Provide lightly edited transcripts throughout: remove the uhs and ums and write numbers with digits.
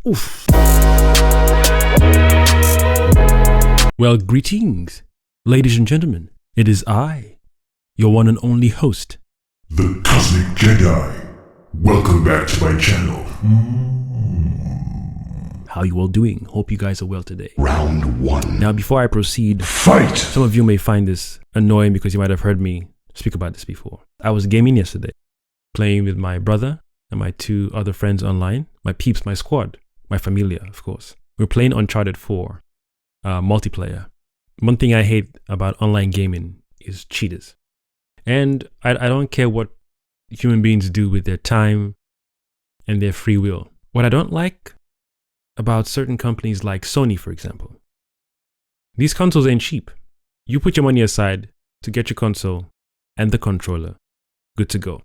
Oof. Well, greetings, ladies and gentlemen. It is I, your one and only host, the Cosmic Jedi. Welcome back to my channel. How you all doing? Hope you guys are well today. Round 1. Now, before I proceed, fight! Some of you may find this annoying because you might have heard me speak about this before. I was gaming yesterday, playing with my brother and my 2 other friends online. My peeps, my squad, my familia, of course. We're playing Uncharted 4, multiplayer. One thing I hate about online gaming is cheaters. And I don't care what human beings do with their time and their free will. What I don't like about certain companies like Sony, for example, these consoles ain't cheap. You put your money aside to get your console and the controller, good to go.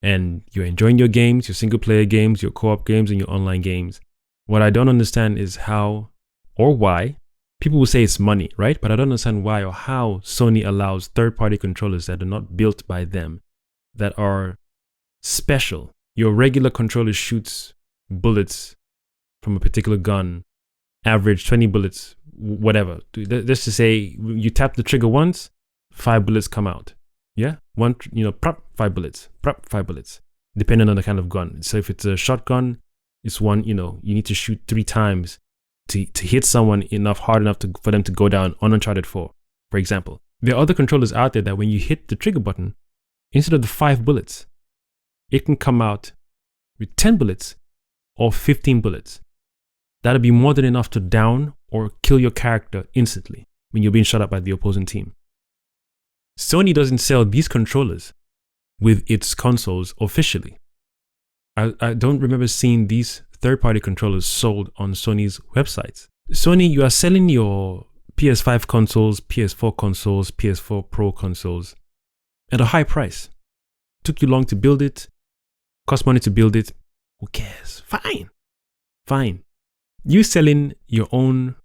And you're enjoying your games, your single player games, your co-op games, and your online games. What I don't understand is how or why, people will say it's money, right? But I don't understand why or how Sony allows third-party controllers that are not built by them, that are special. Your regular controller shoots bullets from a particular gun, average 20 bullets, whatever. Just to say, you tap the trigger once, 5 bullets come out. Yeah, prop 5 bullets, depending on the kind of gun. So if it's a shotgun, it's one, you need to shoot 3 times to hit someone hard enough for them to go down on Uncharted 4, for example. There are other controllers out there that when you hit the trigger button, instead of the 5 bullets, it can come out with 10 bullets or 15 bullets. That'll be more than enough to down or kill your character instantly when you're being shot at by the opposing team. Sony doesn't sell these controllers with its consoles officially. I don't remember seeing these third-party controllers sold on Sony's websites. Sony, you are selling your PS5 consoles, PS4 consoles, PS4 Pro consoles at a high price. Took you long to build it, cost money to build it. Who cares? Fine. You selling your own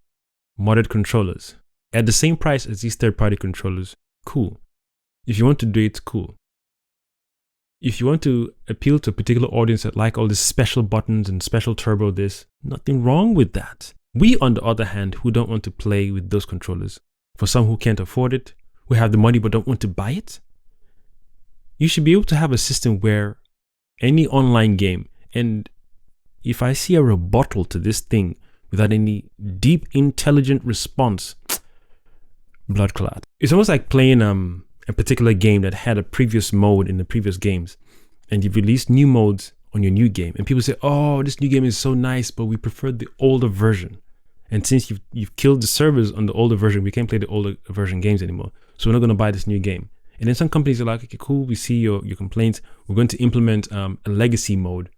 modded controllers at the same price as these third-party controllers, cool. If you want to do it, cool. If you want to appeal to a particular audience that like all these special buttons and special turbo this, nothing wrong with that. We, on the other hand, who don't want to play with those controllers, for some who can't afford it, who have the money but don't want to buy it, you should be able to have a system where any online game, and if I see a rebuttal to this thing without any deep, intelligent response, blood clot. It's almost like playing a particular game that had a previous mode in the previous games, and you've released new modes on your new game, and people say, oh, this new game is so nice, but we prefer the older version. And since you've killed the servers on the older version, we can't play the older version games anymore, so we're not going to buy this new game. And then some companies are like, okay, cool, we see your complaints, we're going to implement a legacy mode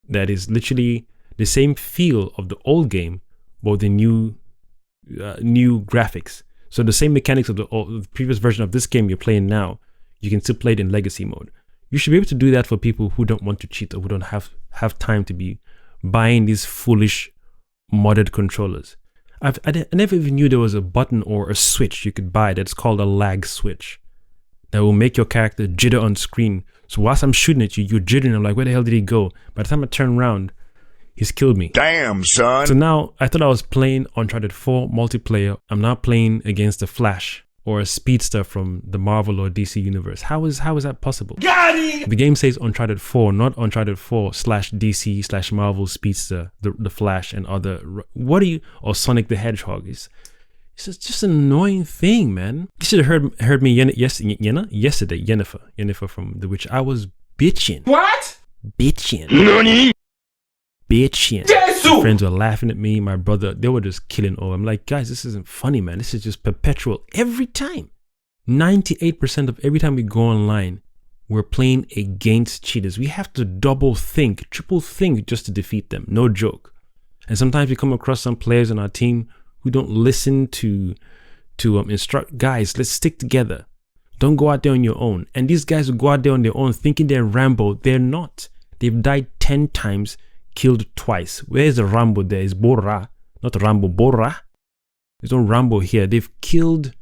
that is literally the same feel of the old game, but the new graphics. So the same mechanics of the previous version of this game you're playing now, you can still play it in legacy mode. You should be able to do that for people who don't want to cheat or who don't have time to be buying these foolish modded controllers. I never even knew there was a button or a switch you could buy that's called a lag switch that will make your character jitter on screen. So whilst I'm shooting at you, you're jittering. I'm like, where the hell did he go? By the time I turn around, he's killed me. Damn, son. So now, I thought I was playing Uncharted 4 multiplayer. I'm now playing against a Flash or a speedster from the Marvel or DC universe. How is that possible? Got it! The game says Uncharted 4, not Uncharted 4/DC/Marvel speedster, the Flash and other. Or Sonic the Hedgehog. It's just an annoying thing, man. You should have heard me yesterday, Yennefer from The Witch. I was bitching. What? Bitching. Nani? Bitching. My friends were laughing at me, my brother, they were just killing all. I'm like, guys, this isn't funny, man. This is just perpetual. Every time. 98% of every time we go online, we're playing against cheaters. We have to double think, triple think just to defeat them. No joke. And sometimes we come across some players on our team who don't listen to instruct. Guys, let's stick together. Don't go out there on your own. And these guys who go out there on their own thinking they're Rambo, they're not. They've died 10 times, killed twice. Where's the Rambo there? It's Borra, not Rambo, Borra. There's no Rambo here. They've killed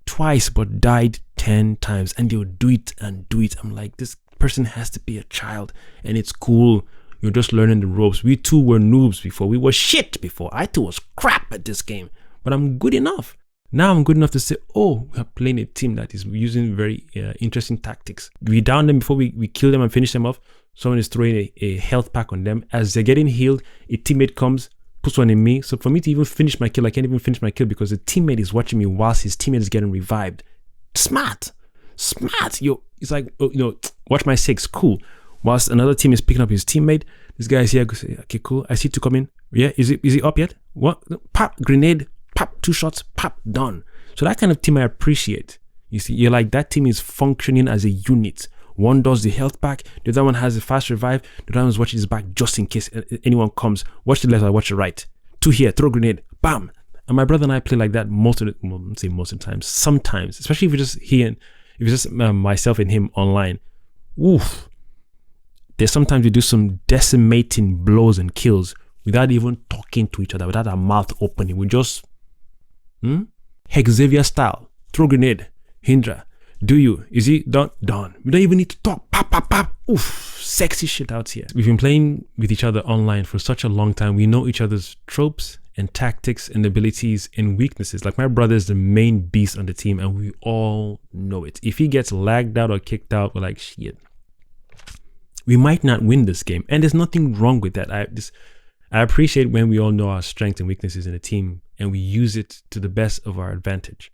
twice but died 10 times, and they'll do it and do it. I'm like, this person has to be a child, and it's cool. We were just learning the ropes. We too were noobs before. We were shit before. I too was crap at this game, but I'm good enough. Now I'm good enough to say, oh, we are playing a team that is using very interesting tactics. We down them before we kill them and finish them off. Someone is throwing a health pack on them. As they're getting healed, a teammate comes, puts one in me. So for me to even finish my kill, I can't even finish my kill because the teammate is watching me whilst his teammate is getting revived. Smart. It's like, watch my six, cool. Whilst another team is picking up his teammate, this guy is here, okay, cool. I see two coming. Yeah, is he up yet? What? Pop, grenade, pop, 2 shots, pop, done. So that kind of team I appreciate. You see, you're like, that team is functioning as a unit. One does the health pack, the other one has a fast revive, the other one's watching his back just in case anyone comes. Watch the left or watch the right. 2 here, throw grenade, bam. And my brother and I play like that most of the time, sometimes, especially if it's just myself and him online. Oof. There's sometimes we do some decimating blows and kills without even talking to each other, without our mouth opening. We just, Xavier style, throw grenade, Hindra. Do you? Is he done? Done. We don't even need to talk. Pop, pop, pop. Oof. Sexy shit out here. We've been playing with each other online for such a long time. We know each other's tropes and tactics and abilities and weaknesses. Like, my brother is the main beast on the team and we all know it. If he gets lagged out or kicked out, we're like, shit. We might not win this game. And there's nothing wrong with that. I appreciate when we all know our strengths and weaknesses in a team and we use it to the best of our advantage.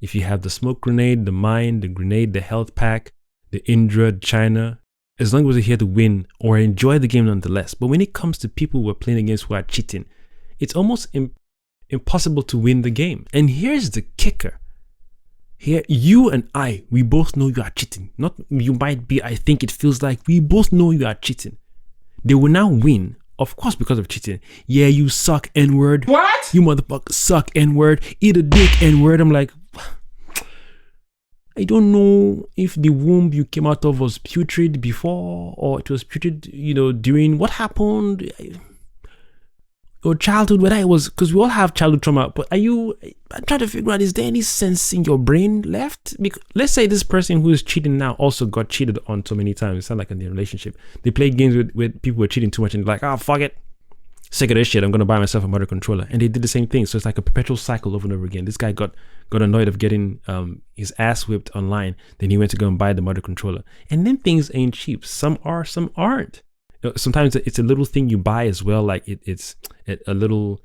If you have the smoke grenade, the mine, the grenade, the health pack, the Indra, China, as long as we're here to win or enjoy the game nonetheless. But when it comes to people we're playing against who are cheating, it's almost impossible to win the game. And here's the kicker. Here, you and I, we both know you are cheating. Not you might be, I think it feels like. We both know you are cheating. They will now win, of course, because of cheating. Yeah, you suck, N-word. What? You motherfucker suck, N-word. Eat a dick, N-word. I'm like, I don't know if the womb you came out of was putrid before or it was putrid, during what happened. Or childhood, whether it was, because we all have childhood trauma, but I'm trying to figure out, is there any sense in your brain left? Because let's say this person who is cheating now also got cheated on so many times. It's not like in their relationship. They play games with people who are cheating too much and they're like, oh, fuck it. Sick of this shit. I'm going to buy myself a motor controller. And they did the same thing. So it's like a perpetual cycle over and over again. This guy got annoyed of getting his ass whipped online. Then he went to go and buy the motor controller. And then things ain't cheap. Some are, some aren't. Sometimes it's a little thing you buy as well, like it's a little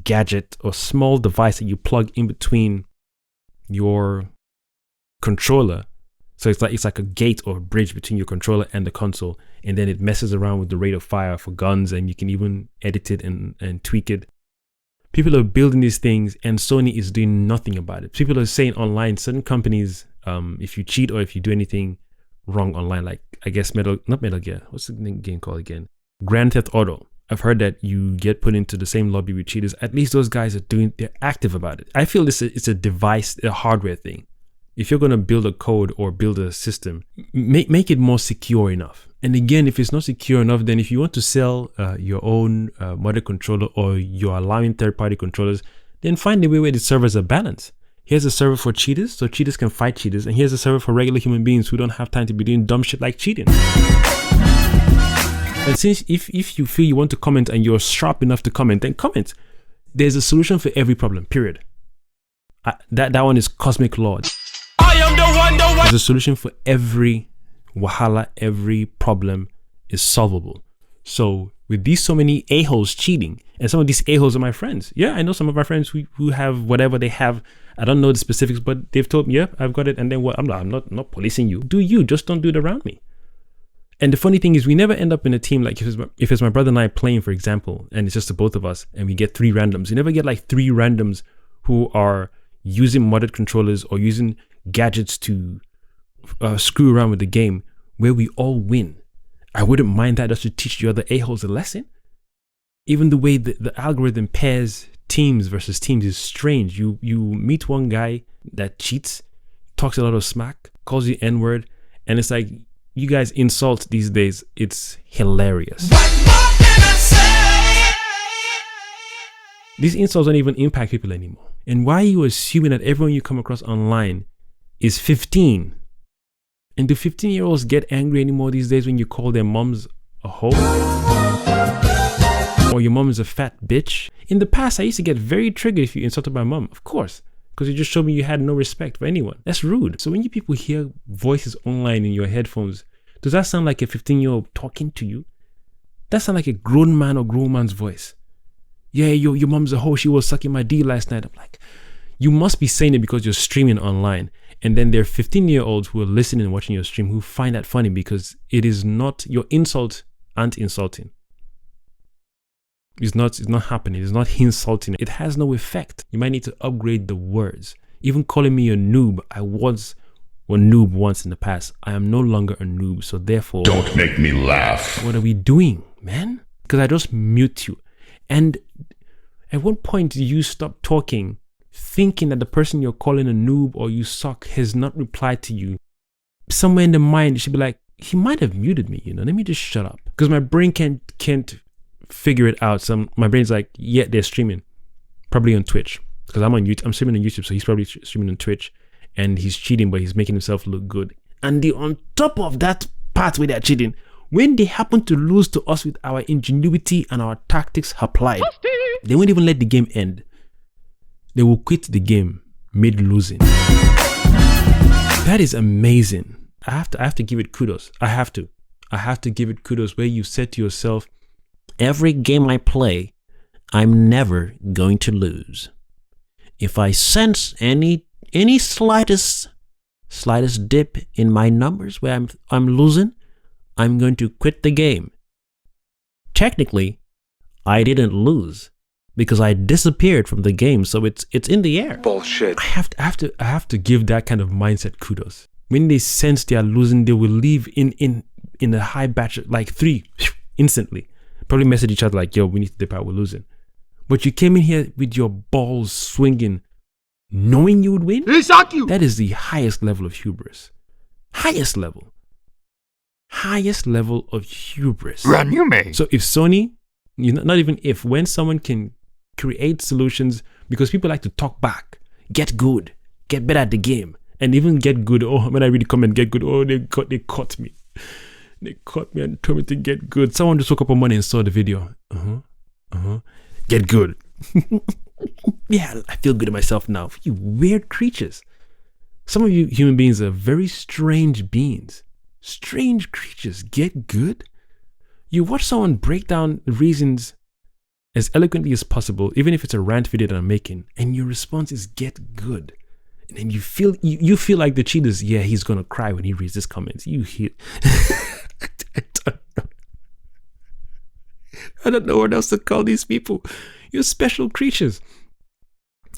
gadget or small device that you plug in between your controller. So it's like a gate or a bridge between your controller and the console, and then it messes around with the rate of fire for guns, and you can even edit it and tweak it. People are building these things, and Sony is doing nothing about it. People are saying online, certain companies, if you cheat or if you do anything wrong online, like I guess not Metal Gear, what's the game called again? Grand Theft Auto. I've heard that you get put into the same lobby with cheaters. At least those guys they're active about it. I feel it's a device, a hardware thing. If you're going to build a code or build a system, make it more secure enough. And again, if it's not secure enough, then if you want to sell your own motor controller or you're allowing third-party controllers, then find a way where the servers are balanced. Here's a server for cheaters, so cheaters can fight cheaters. And here's a server for regular human beings who don't have time to be doing dumb shit like cheating. And since if you feel you want to comment and you're sharp enough to comment, then comment. There's a solution for every problem, period. That one is cosmic law. I am the one. There's a solution for every wahala, every problem is solvable. So with these so many a-holes cheating, and some of these a-holes are my friends. Yeah, I know some of my friends who have whatever they have. I don't know the specifics, but they've told me, yeah, I've got it. And then what? I'm not policing you. Do you, just don't do it around me. And the funny thing is we never end up in a team, like if it's my brother and I playing, for example, and it's just the both of us and we get 3 randoms. You never get like 3 randoms who are using modded controllers or using gadgets to screw around with the game where we all win. I wouldn't mind that just to teach the other a-holes a lesson. Even the way the algorithm pairs teams versus teams is strange. You meet one guy that cheats, talks a lot of smack, calls you N-word, and it's like, you guys insult these days. It's hilarious. These insults don't even impact people anymore. And why are you assuming that everyone you come across online is 15? And do 15-year-olds get angry anymore these days when you call their moms a hoe? Or your mom is a fat bitch. In the past, I used to get very triggered if you insulted my mom, of course. Because you just showed me you had no respect for anyone. That's rude. So when you people hear voices online in your headphones, does that sound like a 15-year-old talking to you? That sound like a grown man or grown man's voice. Yeah, your mom's a hoe. She was sucking my D last night. I'm like, you must be saying it because you're streaming online. And then there are 15-year-olds who are listening and watching your stream who find that funny because it is not, your insult aren't insulting. It's not happening. It's not insulting. It has no effect. You might need to upgrade the words. Even calling me a noob, I was a noob once in the past. I am no longer a noob. So therefore, Don't make me laugh. what are we doing, man? Because I just mute you. And at what point do you stop talking, thinking that the person you're calling a noob or you suck has not replied to you? Somewhere in the mind, it should be like, he might have muted me, you know, let me just shut up. Because my brain can't figure it out. So my brain's like, yeah, they're streaming. Probably on Twitch. Because I'm on YouTube, I'm streaming on YouTube, so he's probably streaming on Twitch. And he's cheating, but he's making himself look good. And on top of that part where they're cheating, when they happen to lose to us with our ingenuity and our tactics applied, they won't even let the game end. They will quit the game mid-losing. That is amazing. I have to give it kudos. I have to give it kudos where you said to yourself, every game I play, I'm never going to lose. If I sense any slightest dip in my numbers where I'm losing, I'm going to quit the game. Technically, I didn't lose because I disappeared from the game, so it's in the air. Bullshit. I have to give that kind of mindset kudos. When they sense they are losing, they will leave in a high batch, like 3 instantly. Probably message each other like, yo, we need to dip out, we're losing. But you came in here with your balls swinging, knowing you would win. That is the highest level of hubris. Highest level of hubris. Run you may. So if Sony, not even if, when someone can create solutions, because people like to talk back, get good, get better at the game, and even get good. Oh, when I read the comment, get good. Oh, they caught me. They caught me and told me to get good. Someone just woke up on Monday and saw the video. Get good. Yeah, I feel good in myself now. You weird creatures. Some of you human beings are very strange beings. Strange creatures. Get good. You watch someone break down reasons as eloquently as possible, even if it's a rant video that I'm making, and your response is get good. And then you feel like the cheaters, yeah, he's gonna cry when he reads this comments. You hear I don't know what else to call these people. You're special creatures.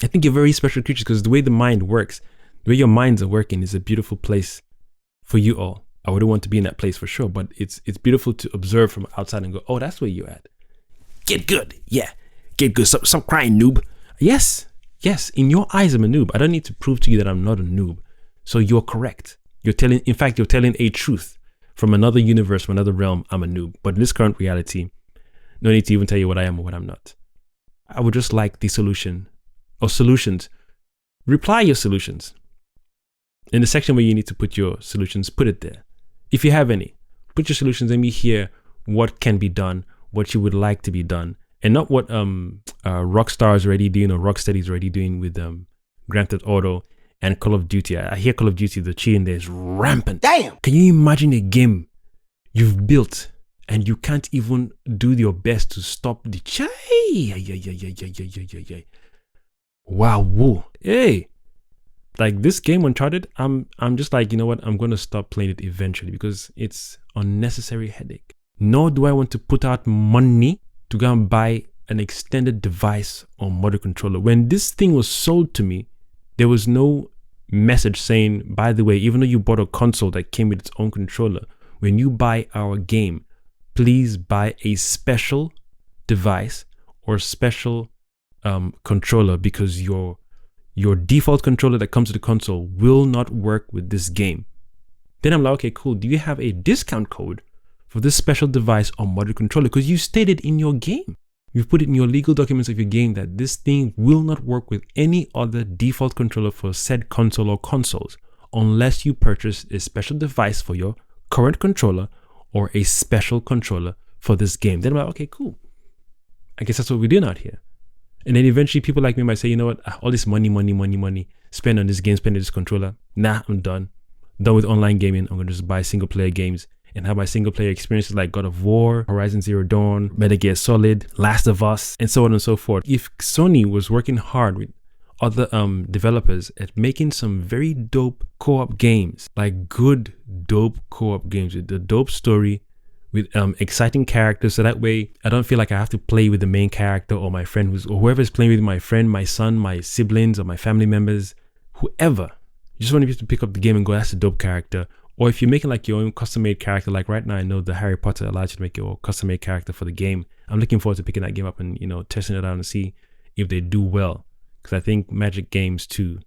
I think you're very special creatures because the way the mind works, the way your minds are working is a beautiful place for you all. I wouldn't want to be in that place for sure, but it's beautiful to observe from outside and go, oh, that's where you're at. Get good. Yeah. Get good. Stop crying, noob. Yes. In your eyes, I'm a noob. I don't need to prove to you that I'm not a noob. So you're correct. You're telling a truth from another universe, from another realm. I'm a noob. But in this current reality, no need to even tell you what I am or what I'm not. I would just like the solution or solutions. Reply your solutions. In the section where you need to put your solutions, put it there. If you have any, put your solutions. Let me hear what can be done, what you would like to be done, and not what Rockstar is already doing or Rocksteady is already doing with Grand Theft Auto and Call of Duty. I hear Call of Duty, the cheating there is rampant. Damn! Can you imagine a game you've built and you can't even do your best to stop the Wow, whoa. Hey! Like this game Uncharted, I'm just like, you know what? I'm going to stop playing it eventually because it's unnecessary headache. Nor do I want to put out money to go and buy an extended device or motor controller. When this thing was sold to me, there was no message saying, by the way, even though you bought a console that came with its own controller, when you buy our game, please buy a special device or special controller because your default controller that comes with the console will not work with this game. Then I'm like, okay, cool. Do you have a discount code for this special device or motor controller? Because you stated in your game, you've put it in your legal documents of your game that this thing will not work with any other default controller for said console or consoles unless you purchase a special device for your current controller or a special controller for this game. Then I'm like, okay, cool. I guess that's what we're doing out here. And then eventually people like me might say, you know what, all this money, spend on this game, spend on this controller. Nah, I'm done. Done with online gaming. I'm going to just buy single player games and have my single player experiences like God of War, Horizon Zero Dawn, Metal Gear Solid, Last of Us, and so on and so forth. If Sony was working hard with other developers at making some very dope co-op games, like good dope co-op games with a dope story, with exciting characters, so that way I don't feel like I have to play with the main character or my friend or whoever's playing with my friend, my son, my siblings, or my family members, whoever. You just want to pick up the game and go, that's a dope character. Or if you're making like your own custom-made character, like right now I know the Harry Potter allows you to make your own custom-made character for the game. I'm looking forward to picking that game up and, you know, testing it out and see if they do well. Because I think Magic games too,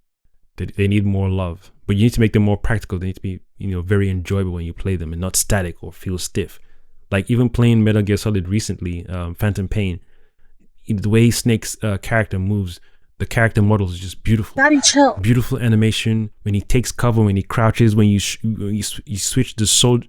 they need more love. But you need to make them more practical. They need to be, you know, very enjoyable when you play them and not static or feel stiff. Like even playing Metal Gear Solid recently, Phantom Pain, the way Snake's character moves, the character model is just beautiful. Daddy, chill. Beautiful animation when he takes cover, when he crouches, when you switch the shoulder.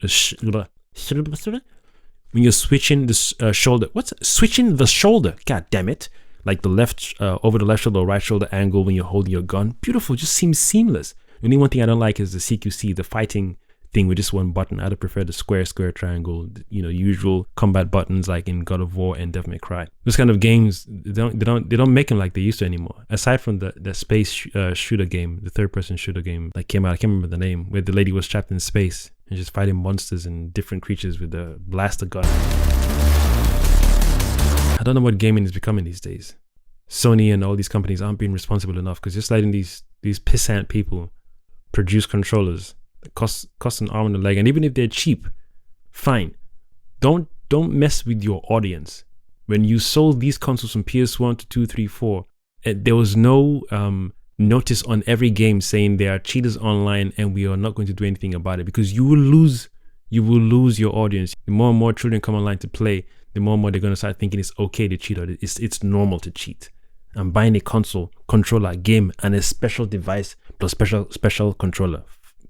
When you're switching the shoulder. Switching the shoulder? God damn it! Like the left over the left shoulder or right shoulder angle when you're holding your gun. Beautiful. Just seems seamless. The only one thing I don't like is the CQC, the fighting thing with just one button. I'd prefer the square, triangle, you know, usual combat buttons like in God of War and Devil May Cry. Those kind of games, they don't make them like they used to anymore. Aside from the space shooter game, the third-person shooter game that came out, I can't remember the name, where the lady was trapped in space and just fighting monsters and different creatures with a blaster gun. I don't know what gaming is becoming these days. Sony and all these companies aren't being responsible enough because just letting these pissant people produce controllers that cost an arm and a leg, and even if they're cheap, fine. Don't mess with your audience. When you sold these consoles from PS1 to 2, 3, 4, there was no notice on every game saying there are cheaters online and we are not going to do anything about it, because you will lose your audience. The more and more children come online to play, the more and more they're going to start thinking it's okay to cheat, or it's normal to cheat. I'm buying a console, controller, game, and a special device plus special controller.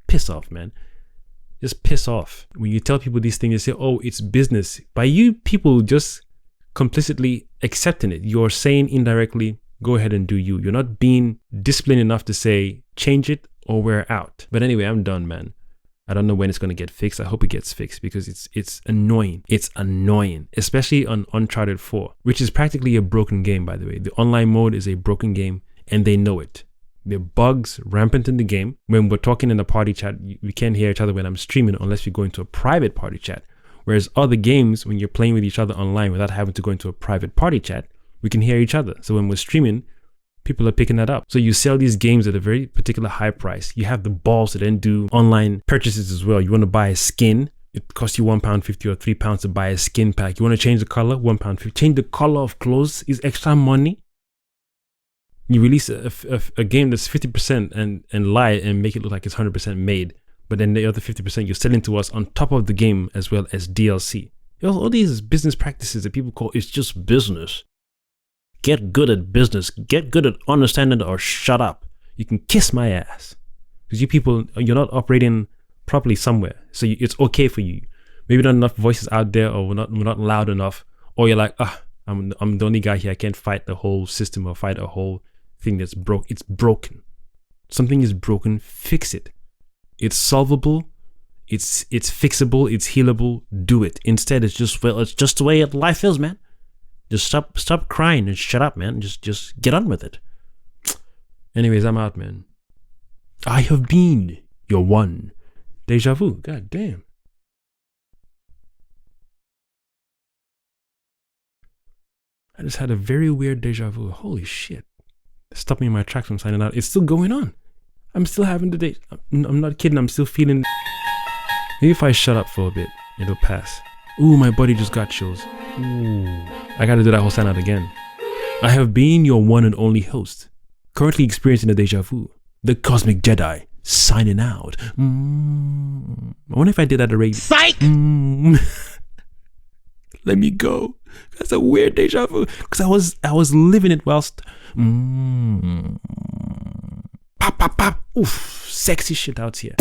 Piss off, man. Just piss off. When you tell people these things, they say, oh, it's business. By you people just complicitly accepting it, you're saying indirectly, go ahead and do you. You're not being disciplined enough to say, change it or we're out. But anyway, I'm done, man. I don't know when it's going to get fixed. I hope it gets fixed because it's annoying. It's annoying, especially on Uncharted 4, which is practically a broken game, by the way. The online mode is a broken game and they know it. There are bugs rampant in the game. When we're talking in a party chat, we can't hear each other when I'm streaming unless we go into a private party chat. Whereas other games, when you're playing with each other online without having to go into a private party chat, we can hear each other. So when we're streaming, people are picking that up. So you sell these games at a very particular high price. You have the balls to then do online purchases as well. You want to buy a skin, it costs you £1.50 or £3 to buy a skin pack. You want to change the color, £1.50. Change the color of clothes is extra money. You release a game that's 50% and lie and make it look like it's 100% made, but then the other 50% you're selling to us on top of the game as well as DLC. All these business practices that people call, it's just business. Get good at business. Get good at understanding it or shut up. You can kiss my ass. Because you people, you're not operating properly somewhere. So it's okay for you. Maybe not enough voices out there, or we're not loud enough. Or you're like, I'm the only guy here. I can't fight the whole system or fight a whole thing that's broke. It's broken. Something is broken. Fix it. It's solvable. It's fixable. It's healable. Do it. Instead, it's just the way life is, man. Just stop crying and shut up, man. Just get on with it. Anyways, I'm out, man. I have been your one. Deja vu. God damn. I just had a very weird deja vu. Holy shit. Stop me in my tracks from signing out. It's still going on. I'm still having the day. I'm not kidding. I'm still feeling. Maybe if I shut up for a bit, it'll pass. Ooh, my body just got chills. Ooh. I gotta do that whole sign out again. I have been your one and only host, currently experiencing a deja vu, the Cosmic Jedi, signing out. I wonder if I did that already. Psych! Let me go. That's a weird deja vu, because I was living it whilst. Pop, pop, pop. Oof, sexy shit out here.